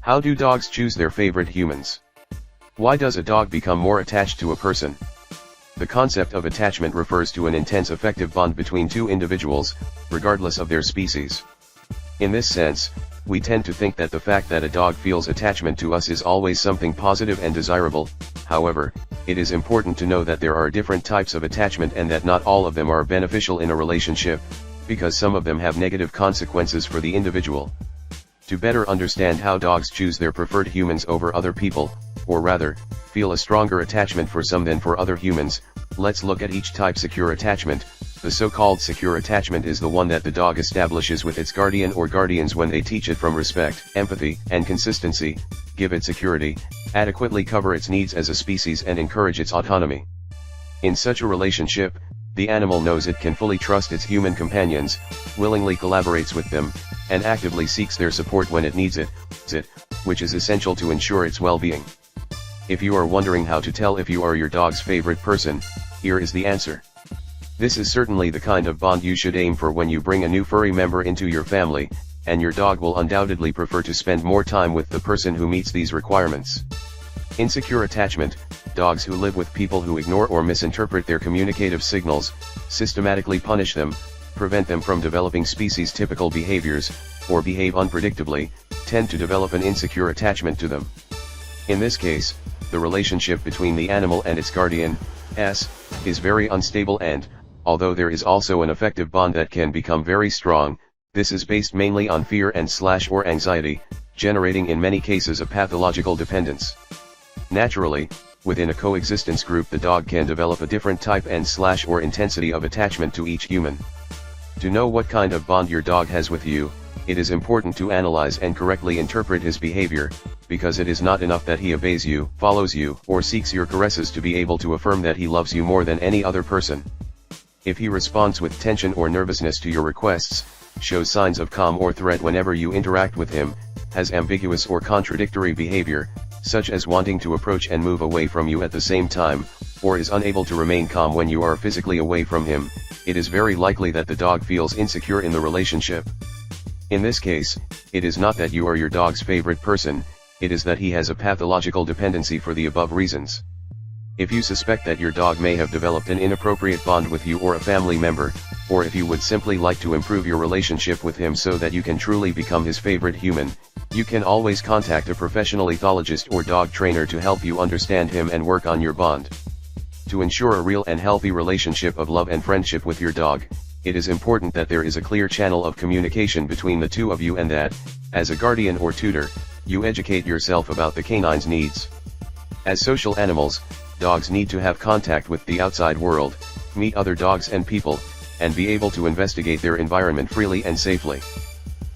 How do dogs choose their favorite humans? Why does a dog become more attached to a person? The concept of attachment refers to an intense affective bond between two individuals, regardless of their species. In this sense, we tend to think that the fact that a dog feels attachment to us is always something positive and desirable. However, it is important to know that there are different types of attachment and that not all of them are beneficial in a relationship, because some of them have negative consequences for the individual. To better understand how dogs choose their preferred humans over other people, or rather, feel a stronger attachment for some than for other humans, let's look at each type. Secure attachment. The so-called secure attachment is the one that the dog establishes with its guardian or guardians when they teach it from respect, empathy, and consistency, give it security, adequately cover its needs as a species and encourage its autonomy. In such a relationship, the animal knows it can fully trust its human companions, willingly collaborates with them, and actively seeks their support when it needs it, which is essential to ensure its well-being. If you are wondering how to tell if you are your dog's favorite person, here is the answer. This is certainly the kind of bond you should aim for when you bring a new furry member into your family, and your dog will undoubtedly prefer to spend more time with the person who meets these requirements. Insecure attachment. Dogs who live with people who ignore or misinterpret their communicative signals, systematically punish them, prevent them from developing species-typical behaviors, or behave unpredictably, tend to develop an insecure attachment to them. In this case, the relationship between the animal and its guardian, is very unstable and, although there is also an affective bond that can become very strong, this is based mainly on fear and/or anxiety, generating in many cases a pathological dependence. Naturally, within a coexistence group the dog can develop a different type and/or intensity of attachment to each human. To know what kind of bond your dog has with you, it is important to analyze and correctly interpret his behavior, because it is not enough that he obeys you, follows you, or seeks your caresses to be able to affirm that he loves you more than any other person. If he responds with tension or nervousness to your requests, shows signs of calm or threat whenever you interact with him, has ambiguous or contradictory behavior, such as wanting to approach and move away from you at the same time, or is unable to remain calm when you are physically away from him, it is very likely that the dog feels insecure in the relationship. In this case, it is not that you are your dog's favorite person, it is that he has a pathological dependency for the above reasons. If you suspect that your dog may have developed an inappropriate bond with you or a family member, or if you would simply like to improve your relationship with him so that you can truly become his favorite human, you can always contact a professional ethologist or dog trainer to help you understand him and work on your bond. To ensure a real and healthy relationship of love and friendship with your dog, it is important that there is a clear channel of communication between the two of you and that, as a guardian or tutor, you educate yourself about the canine's needs. As social animals, dogs need to have contact with the outside world, meet other dogs and people, and be able to investigate their environment freely and safely.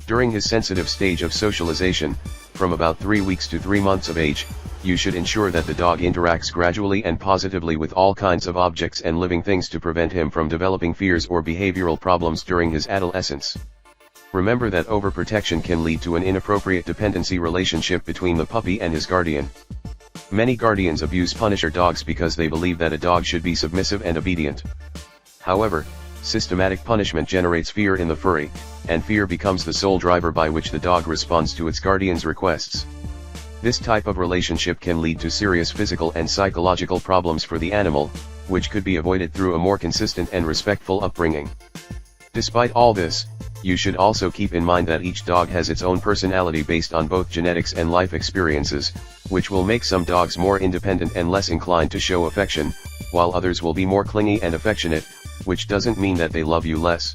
During his sensitive stage of socialization, from about 3 weeks to 3 months of age, you should ensure that the dog interacts gradually and positively with all kinds of objects and living things to prevent him from developing fears or behavioral problems during his adolescence. Remember that overprotection can lead to an inappropriate dependency relationship between the puppy and his guardian. Many guardians abuse punisher dogs because they believe that a dog should be submissive and obedient. However, systematic punishment generates fear in the furry, and fear becomes the sole driver by which the dog responds to its guardian's requests. This type of relationship can lead to serious physical and psychological problems for the animal, which could be avoided through a more consistent and respectful upbringing. Despite all this, you should also keep in mind that each dog has its own personality based on both genetics and life experiences, which will make some dogs more independent and less inclined to show affection, while others will be more clingy and affectionate, which doesn't mean that they love you less.